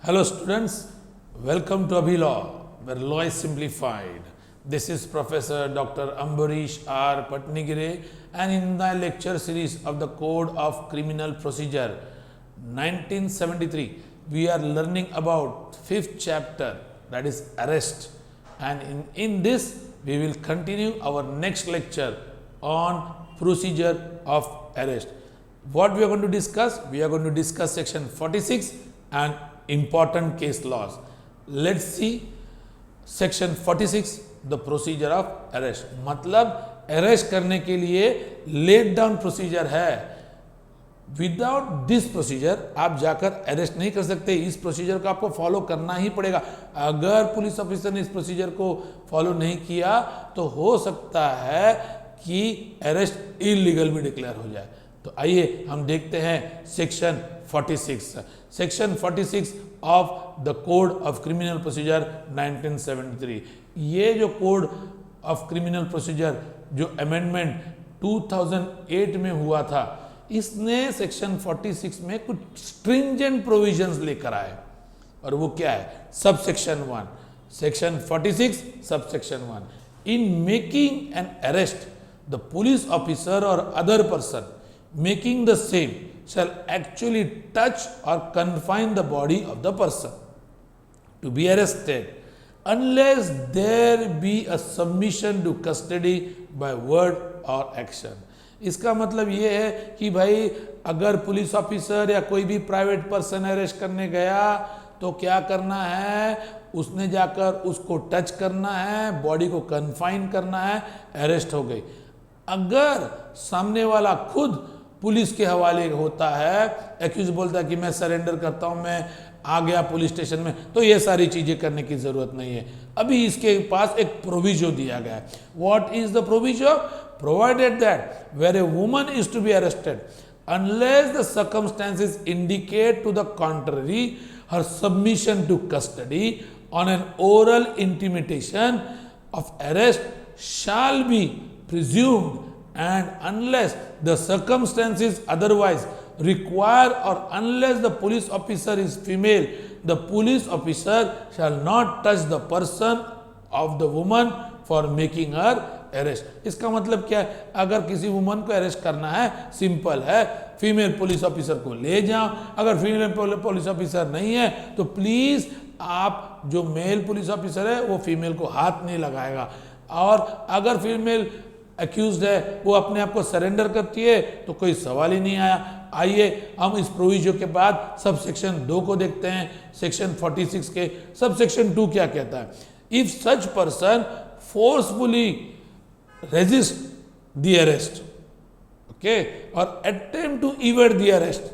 Hello students, welcome to Abhi Law, where law is simplified. This is Professor Dr. Ambarish R. Patnigire, and in the lecture series of the Code of Criminal Procedure 1973, we are learning about 5th chapter, that is arrest. And in this, we will continue our next lecture on procedure of arrest. What we are going to discuss? We are going to discuss section 46 and important case laws. Let's see section 46, the procedure of arrest. मतलब arrest करने के लिए laid down procedure है. Without this procedure आप जाकर arrest नहीं कर सकते. इस प्रोसीजर को आपको फॉलो करना ही पड़ेगा. अगर पुलिस ऑफिसर ने इस प्रोसीजर को फॉलो नहीं किया तो हो सकता है कि अरेस्ट इलीगल भी डिक्लेयर हो जाए. तो आइए हम देखते हैं section 46. Section 46 of the code of criminal procedure 1973. ये जो कोड ऑफ क्रिमिनल प्रोसीजर जो अमेंडमेंट 2008 में हुआ था, इसने सेक्शन 46 में कुछ स्ट्रिंजेंट प्रोविजंस लेकर आए. और वो क्या है? सब section 1. Section 46 sub section 1. In making an arrest the police officer और other person making the same shall actually touch or confine the body of the person to be arrested unless there be a submission to custody by word or action. इसका मतलब ये है कि भाई अगर police officer या कोई भी प्राइवेट पर्सन अरेस्ट करने गया तो क्या करना है? उसने जाकर उसको टच करना है, बॉडी को कन्फाइन करना है, अरेस्ट हो गई. अगर सामने वाला खुद पुलिस के हवाले होता है, एक्यूज बोलता है कि मैं सरेंडर करता हूं, मैं आ गया पुलिस स्टेशन में, तो ये सारी चीजें करने की जरूरत नहीं है. अभी इसके पास एक प्रोविजो दिया गया है. What is the proviso? Provided that where a woman is to be arrested unless the circumstances indicate to the contrary her submission to custody on an oral intimation of arrest shall be presumed and unless the circumstances otherwise require or unless the police officer is female, the police officer shall not touch the person of the woman for making her arrest. इसका मतलब क्या है? अगर किसी woman को arrest करना है, simple है, फीमेल पुलिस ऑफिसर को ले जाओ. अगर फीमेल पुलिस ऑफिसर नहीं है तो प्लीज आप जो मेल पुलिस ऑफिसर है वो फीमेल को हाथ नहीं लगाएगा. और अगर फीमेल एक्यूज्ड है वो अपने आप को सरेंडर करती है तो कोई सवाल ही नहीं आया. आइए हम इस प्रोविजो के बाद सब सेक्शन 2 को देखते हैं. सेक्शन 46 के सब सेक्शन 2 क्या कहता है? If such person forcefully resist the arrest, okay, और attempt to evade the arrest,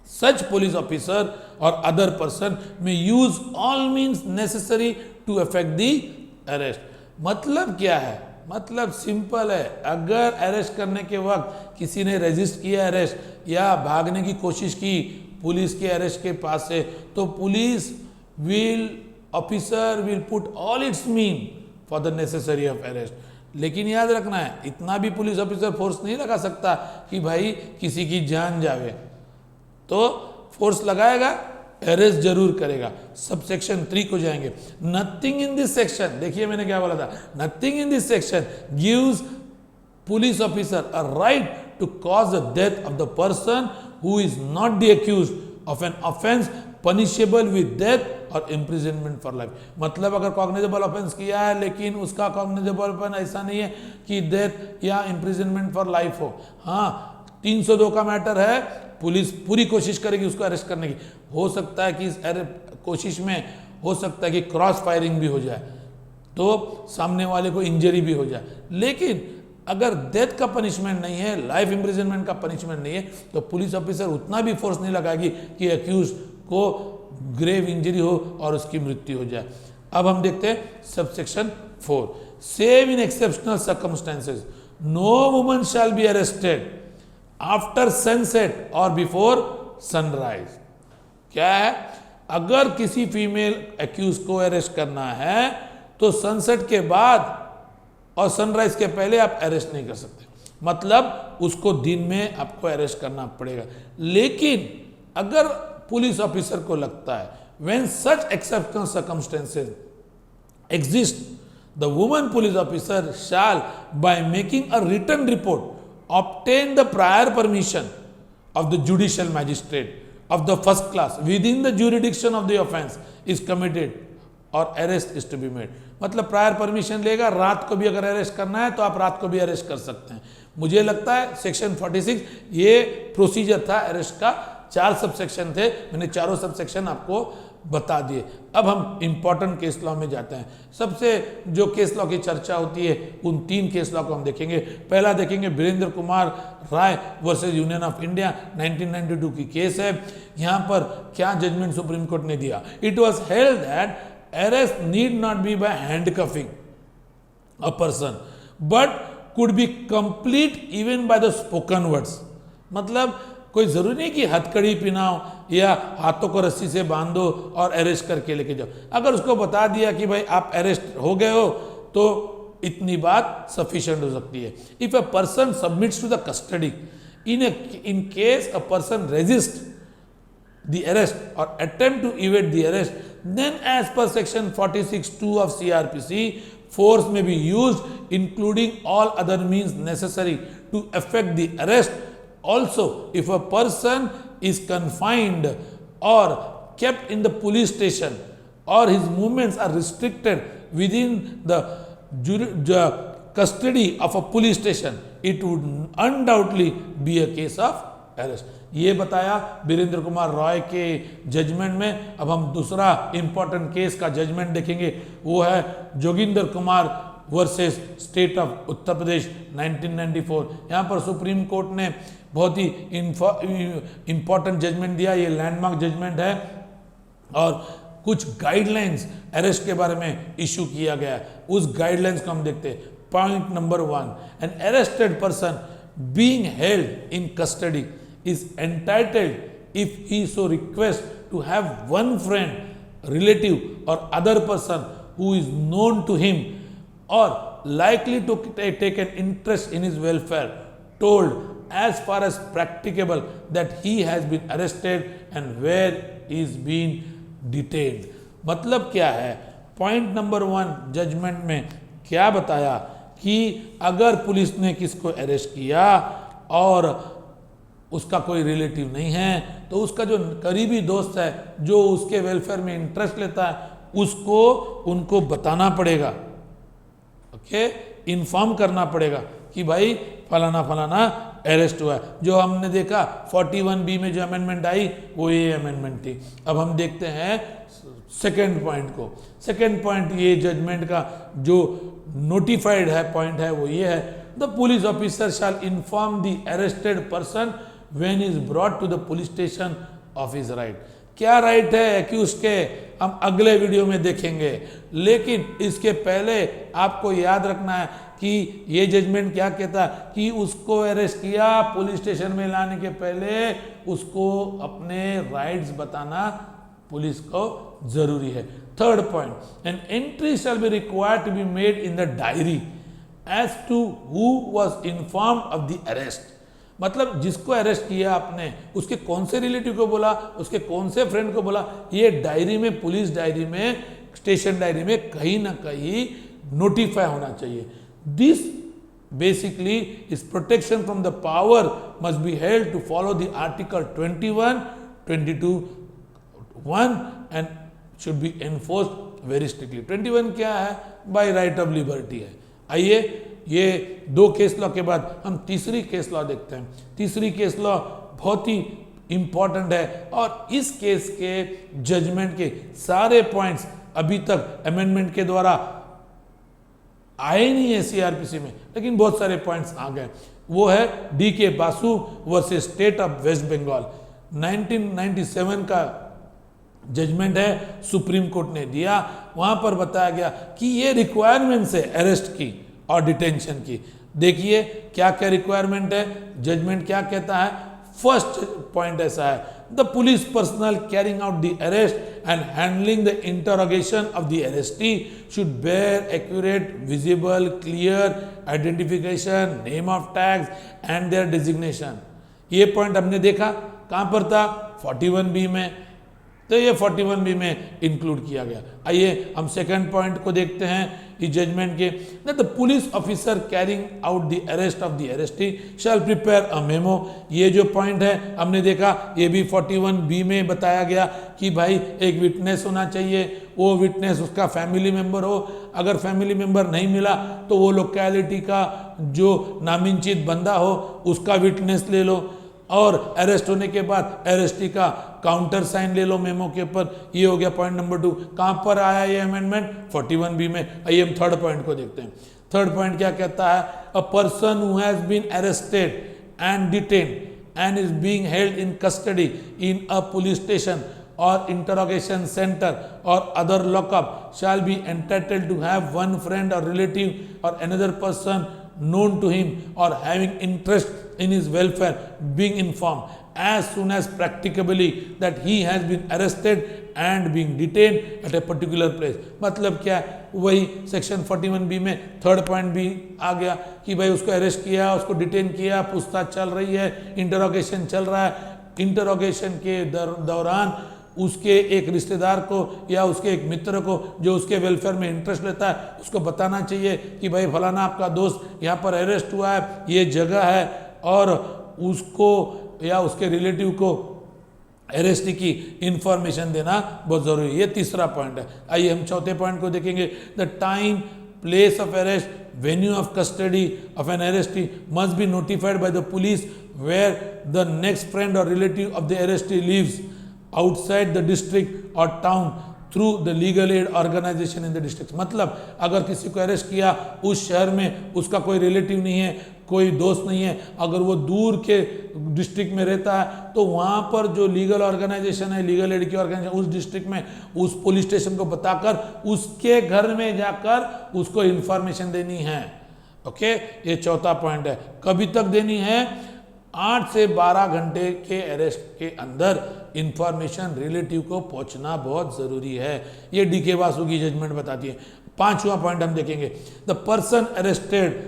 such police officer or other person may use all means necessary to effect the arrest. मतलब क्या है? मतलब simple है. अगर अरेस्ट करने के वक्त किसी ने रेजिस्ट किया अरेस्ट या भागने की कोशिश की पुलिस के अरेस्ट के पास से, तो police officer will put all it's mean for the necessary of arrest. लेकिन याद रखना है, इतना भी पुलिस ऑफिसर फोर्स नहीं लगा सकता कि भाई किसी की जान जावे. तो फोर्स लगाएगा, अरेस्ट जरूर करेगा. सब सेक्शन 3 को जाएंगे. नथिंग इन दिस सेक्शन, देखिए मैंने क्या बोला था, nothing in this section gives police officer a right to cause the death of the person who is not the accused of an offence punishable with death और imprisonment for life. मतलब अगर cognizable offence किया है लेकिन उसका cognizable offence ऐसा नहीं है कि डेथ या इम्प्रिजनमेंट फॉर लाइफ हो. हाँ, 302 का मैटर है, पुलिस पूरी कोशिश करेगी उसको अरेस्ट करने की. हो सकता है कि इस कोशिश में हो सकता है कि क्रॉस फायरिंग भी हो जाए तो सामने वाले को इंजरी भी हो जाए. लेकिन अगर डेथ का पनिशमेंट नहीं है, लाइफ इम्प्रिजनमेंट का पनिशमेंट नहीं है, तो पुलिस ऑफिसर उतना भी फोर्स नहीं लगाएगी कि एक्यूज को ग्रेव इंजरी हो और उसकी मृत्यु हो जाए. अब हम देखते हैं sub section 4. Save in exceptional circumstances no woman shall be arrested after sunset और बिफोर सनराइज. क्या है? अगर किसी फीमेल एक्यूज को अरेस्ट करना है तो सनसेट के बाद और सनराइज के पहले आप अरेस्ट नहीं कर सकते. मतलब उसको दिन में आपको अरेस्ट करना पड़ेगा. लेकिन अगर पुलिस ऑफिसर को लगता है, when such exceptional circumstances exist, the woman police officer shall, by making a written report, obtain the prior permission of the judicial magistrate of the first class within the jurisdiction of the offence is committed or arrest is to be made. मतलब prior permission लेगा, रात को भी अगर arrest करना है तो आप रात को भी अरेस्ट कर सकते हैं। मुझे लगता है सेक्शन 46 ये प्रोसीजर था अरेस्ट का, 4 सब सेक्शन थे, मैंने चारों सब सेक्शन आपको बता दिए। अब हम इंपॉर्टेंट केस लॉ में जाते हैं। सबसे जो केस लॉ की चर्चा होती है उन 3 केस लॉ को हम देखेंगे। पहला देखेंगे Virendra Kumar Rai versus union of India, 1992 की केस है। यहाँ पर क्या जजमेंट सुप्रीम कोर्ट ने दिया? It was held that arrest need not be by handcuffing a person but could be complete even by the spoken words. मतलब कोई जरूरी नहीं कि हथकड़ी पिनाओ या हाथों को रस्सी से बांधो और अरेस्ट करके लेके जाओ। अगर उसको बता दिया कि भाई आप अरेस्ट हो गए हो तो इतनी बात सफिशिएंट हो सकती है। If a person submits to the custody in case a person resist the arrest or attempt to evade the arrest, then as per section 46(2) of CRPC, force may be used including all other means necessary to effect the arrest. Also, if a person is confined or kept in the police station or his movements are restricted within the custody of a police station, it would undoubtedly be a case of arrest. ये बताया वीरेंद्र कुमार रॉय के judgement में। अब हम दूसरा important case का judgement देखेंगे, वो है Joginder Kumar versus state of Uttar Pradesh 1994। यहाँ पर सुप्रीम कोर्ट ने बहुत ही इंपॉर्टेंट जजमेंट दिया। ये लैंडमार्क जजमेंट है और कुछ गाइडलाइंस अरेस्ट के बारे में इशू किया गया। उस गाइडलाइंस को हम देखते हैं। Point number 1, an arrested person being held in custody is entitled, if he so requests, to have one friend, relative or other person who is known to him or likely to take an interest in his welfare, told as far as practicable that he has been arrested and where he is being detained. मतलब क्या है? Point number 1 judgement में क्या बताया कि अगर police ने किसको अरेस्ट किया और उसका कोई रिलेटिव नहीं है तो उसका जो करीबी दोस्त है जो उसके वेलफेयर में इंटरेस्ट लेता है उसको उनको बताना पड़ेगा, ओके, इन्फॉर्म करना पड़ेगा कि भाई फलाना फलाना अरेस्ट हुआ है। जो हमने देखा 41B में जो अमेंडमेंट आई वो ये अमेंडमेंट थी। अब हम देखते हैं सेकेंड पॉइंट को। सेकेंड पॉइंट ये जजमेंट का जो नोटिफाइड है पॉइंट है वो ये है, the police officer shall inform the arrested person when is brought to the police station of his right। क्या राइट है एक्यूज के हम अगले वीडियो में देखेंगे, लेकिन इसके पहले आपको याद रखना है कि ये जजमेंट क्या कहता है कि उसको अरेस्ट किया, पुलिस स्टेशन में लाने के पहले उसको अपने राइट्स बताना पुलिस को जरूरी है। Third point, an entry shall be required to be made in the diary as to who was informed of the arrest. मतलब जिसको अरेस्ट किया आपने उसके कौन से रिलेटिव को बोला, उसके कौन से फ्रेंड को बोला, ये डायरी में, पुलिस डायरी में, स्टेशन डायरी में कहीं ना कहीं नोटिफाई होना चाहिए। This basically is protection from the power must be held to follow the article 21, 22, 1 and should be enforced very strictly. 21 क्या है? बाय राइट ऑफ लिबर्टी है। आइए ये 2 केस लॉ के बाद हम तीसरी केस लॉ देखते हैं। तीसरी केस लॉ बहुत ही इंपॉर्टेंट है और इस केस के जजमेंट के सारे पॉइंट्स अभी तक अमेंडमेंट के द्वारा आए नहीं है सीआरपीसी में, लेकिन बहुत सारे पॉइंट्स आ गए। वो है DK Basu versus state of West Bengal, 1997 का जजमेंट है, सुप्रीम कोर्ट ने दिया। वहां पर बताया गया कि ये रिक्वायरमेंट्स है अरेस्ट की और डिटेंशन की। देखिए क्या क्या रिक्वायरमेंट है, जजमेंट क्या कहता है। फर्स्ट पॉइंट ऐसा है, the police personnel carrying out the arrest and handling the interrogation of the arrestee should bear accurate, visible, clear identification, name of tags and their designation. ये पॉइंट हमने देखा कहां पर था? 41B में। तो ये 41B में इंक्लूड किया गया। आइए हम सेकंड पॉइंट को देखते हैं इस जजमेंट के। The police officer carrying out the arrest of the arrestee shall prepare a memo. ये जो पॉइंट है हमने देखा, ये भी 41B में बताया गया कि भाई एक विटनेस होना चाहिए, वो विटनेस उसका फैमिली मेंबर हो, अगर फैमिली मेंबर नहीं मिला तो वो लोकेलिटी का जो नामिंचित बंदा हो उसका विटनेस ले लो, और अरेस्ट होने के बाद अरेस्टी का काउंटर साइन ले लो मेमो के ऊपर। ये हो गया पॉइंट नंबर 2। कहां पर आया ये अमेंडमेंट? 41B में। आइए हम थर्ड पॉइंट को देखते हैं। थर्ड पॉइंट क्या कहता है? A person who has been arrested and detained and is being held in custody in a police station or interrogation center or other lockup shall be entitled to have one friend or relative or another person known to him or having interest in his welfare being informed as soon as practicably that he has been arrested and being detained at a particular place। मतलब क्या है? वही section 41B में third point भी आ गया कि भाई उसको अरेस्ट किया, उसको डिटेन किया, पूछताछ चल रही है, इंटरोगेशन चल रहा है, इंटरोगेशन के दौरान उसके एक रिश्तेदार को या उसके एक मित्र को जो उसके वेलफेयर में इंटरेस्ट लेता है उसको बताना चाहिए कि भाई फलाना आपका दोस्त यहाँ पर अरेस्ट हुआ है, ये जगह है, और उसको या उसके रिलेटिव को अरेस्टी की इंफॉर्मेशन देना बहुत जरूरी है। ये तीसरा पॉइंट है। आइए हम चौथे पॉइंट को देखेंगे। The time, place of arrest, venue of custody of an arrestee must be notified by the police where the next friend or relative of the arrestee lives outside the district or town through the legal aid organization in the district। मतलब अगर किसी को arrest किया, उस शहर में उसका कोई रिलेटिव नहीं है, कोई दोस्त नहीं है, अगर वो दूर के डिस्ट्रिक्ट में रहता है तो वहाँ पर जो लीगल ऑर्गेनाइजेशन है, लीगल एड की ऑर्गेनाइजेशन उस डिस्ट्रिक्ट में उस पुलिस स्टेशन को बताकर उसके घर में जाकर उसको इंफॉर्मेशन देनी है। ओके, ये चौथा पॉइंट है। कभी तक देनी है? 8 से 12 घंटे के अरेस्ट के अंदर इंफॉर्मेशन रिलेटिव को पहुंचना बहुत जरूरी है। ये डीके वासु की जजमेंट बताती है। पांचवा पॉइंट हम देखेंगे। The person arrested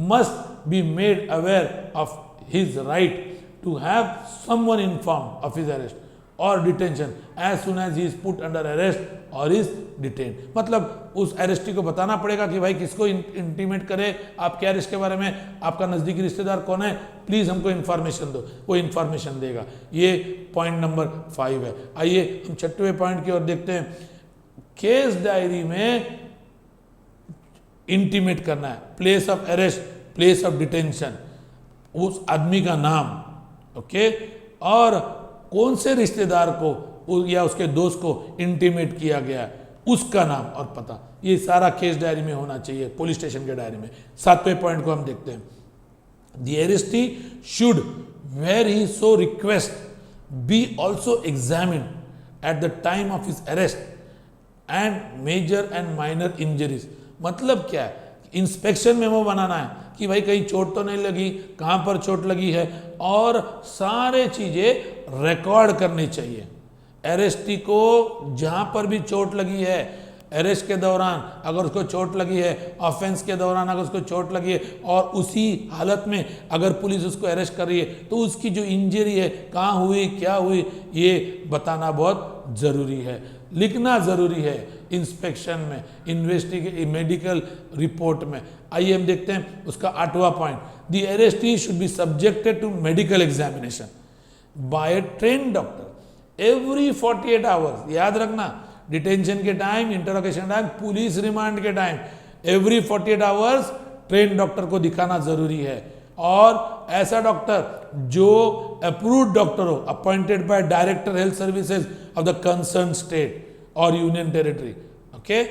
must be made aware of his right to have someone inform of his arrest और detention as soon as he is put under arrest और इज डिटेन। मतलब उस अरेस्टी को बताना पड़ेगा कि भाई किसको इंटीमेट करे, आपके अरेस्ट के बारे में, आपका नजदीकी रिश्तेदार कौन है, प्लीज हमको इन्फॉर्मेशन दो, वो इन्फॉर्मेशन देगा। ये पॉइंट नंबर 5 है। आइए हम छठवें पॉइंट की ओर देखते हैं। केस डायरी में इंटीमेट करना है place of arrest, place of detention, उस आदमी का नाम, ओके, और कौन से रिश्तेदार को या उसके दोस्त को इंटीमेट किया गया, उसका नाम और पता, ये सारा केस डायरी में होना चाहिए, पुलिस स्टेशन के डायरी में। 7वें पॉइंट को हम देखते हैं। The arrestee should where he so request be also examined at the time of his arrest and major and minor injuries. मतलब क्या है? इंस्पेक्शन मेमो बनाना है कि भाई कहीं चोट तो नहीं लगी, कहां पर चोट लगी है, और सारे चीजें रिकॉर्ड करनी चाहिए। अरेस्टी को जहां पर भी चोट लगी है, अरेस्ट के दौरान अगर उसको चोट लगी है, ऑफेंस के दौरान अगर उसको चोट लगी है, और उसी हालत में अगर पुलिस उसको अरेस्ट कर रही है तो उसकी जो इंजरी है कहाँ हुई, क्या हुई, ये बताना बहुत जरूरी है, लिखना जरूरी है इंस्पेक्शन में, मेडिकल रिपोर्ट में। आइए हम देखते हैं उसका 8वां point. The arrestee should be subjected to medical examination by a trained doctor every 48 hours. याद रखना, डिटेंशन के time, interrogation time, police remand के time, every 48 hours train doctor को दिखाना जरूरी है, और ऐसा डॉक्टर जो अप्रूव्ड डॉक्टर हो, appointed by director health services of the concern state और union territory. Okay,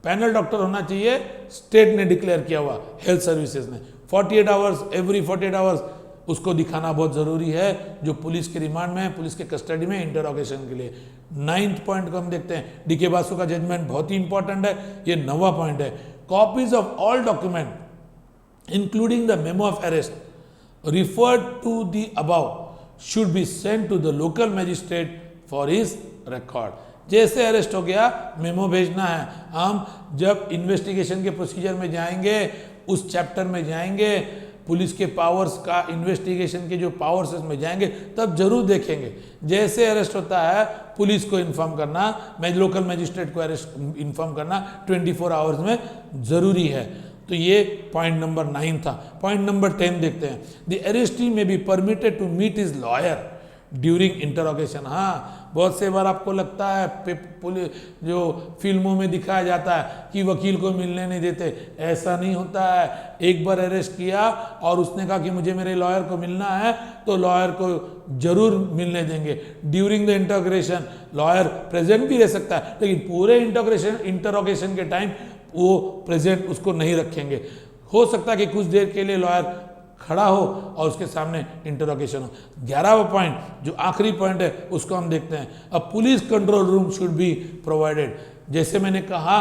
panel doctor होना चाहिए, स्टेट ने डिक्लेयर किया हुआ, हेल्थ सर्विसेज ने। 48 आवर्स, एवरी 48 आवर्स उसको दिखाना बहुत जरूरी है, जो पुलिस के रिमांड में है, पुलिस के कस्टडी में, इंटरोगेशन के लिए। 9th पॉइंट को हम देखते हैं। डीके बासु का जजमेंट बहुत ही इंपॉर्टेंट है, ये 9वां पॉइंट है। Copies of all document including the memo of arrest referred to the above should be sent to the local magistrate for his record. जैसे अरेस्ट हो गया, मेमो भेजना है। हम जब इन्वेस्टिगेशन के प्रोसीजर में जाएंगे, उस चैप्टर में जाएंगे, पुलिस के पावर्स का, इन्वेस्टिगेशन के जो पावर्स इसमें जाएंगे तब जरूर देखेंगे। जैसे अरेस्ट होता है पुलिस को इन्फॉर्म करना, लोकल मजिस्ट्रेट को अरेस्ट इन्फॉर्म करना 24 आवर्स में ज़रूरी है। तो ये पॉइंट नंबर 9 था। पॉइंट नंबर 10 देखते हैं। The arrestee may be permitted to meet his lawyer during interrogation. हाँ, बहुत से बार आपको लगता है पुलिस जो फिल्मों में दिखाया जाता है कि वकील को मिलने नहीं देते, ऐसा नहीं होता है। एक बार अरेस्ट किया और उसने कहा कि मुझे मेरे लॉयर को मिलना है, तो लॉयर को जरूर मिलने देंगे। During the interrogation lawyer present भी रह सकता है, लेकिन पूरे इंटरोगेशन के टाइम वो प्रेजेंट उसको नहीं रखेंगे। हो सकता है कि कुछ देर के लिए लॉयर खड़ा हो और उसके सामने इंटरोगेशन हो। 11वां पॉइंट जो आखिरी पॉइंट है उसको हम देखते हैं। अ police control room should be provided. जैसे मैंने कहा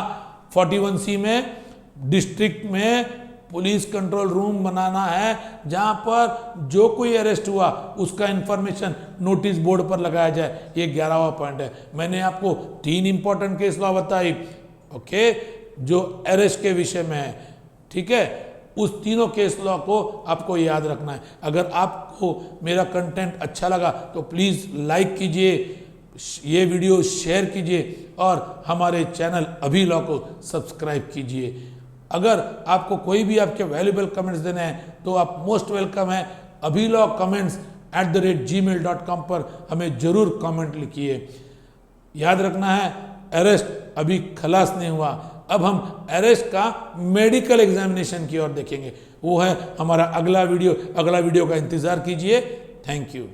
41C में डिस्ट्रिक्ट में पुलिस कंट्रोल रूम बनाना है, जहां पर जो कोई अरेस्ट हुआ उसका इंफॉर्मेशन नोटिस बोर्ड पर लगाया जाए। ये 11वां पॉइंट है। मैंने आपको 3 इंपॉर्टेंट केस लॉ बताई, ओके, जो अरेस्ट के विषय में है, ठीक है। उस तीनों केस लॉ को आपको याद रखना है। अगर आपको मेरा कंटेंट अच्छा लगा तो प्लीज़ लाइक कीजिए, ये वीडियो शेयर कीजिए और हमारे चैनल अभी लॉ को सब्सक्राइब कीजिए। अगर आपको कोई भी आपके वैल्यूबल कमेंट्स देने हैं तो आप मोस्ट वेलकम है। अभी लॉ कमेंट्स @gmail.com पर हमें जरूर कमेंट लिखिए। याद रखना है, अरेस्ट अभी खलास नहीं हुआ। अब हम अरेस्ट का मेडिकल एग्जामिनेशन की ओर देखेंगे। वो है हमारा अगला वीडियो। अगला वीडियो का इंतजार कीजिए। Thank you.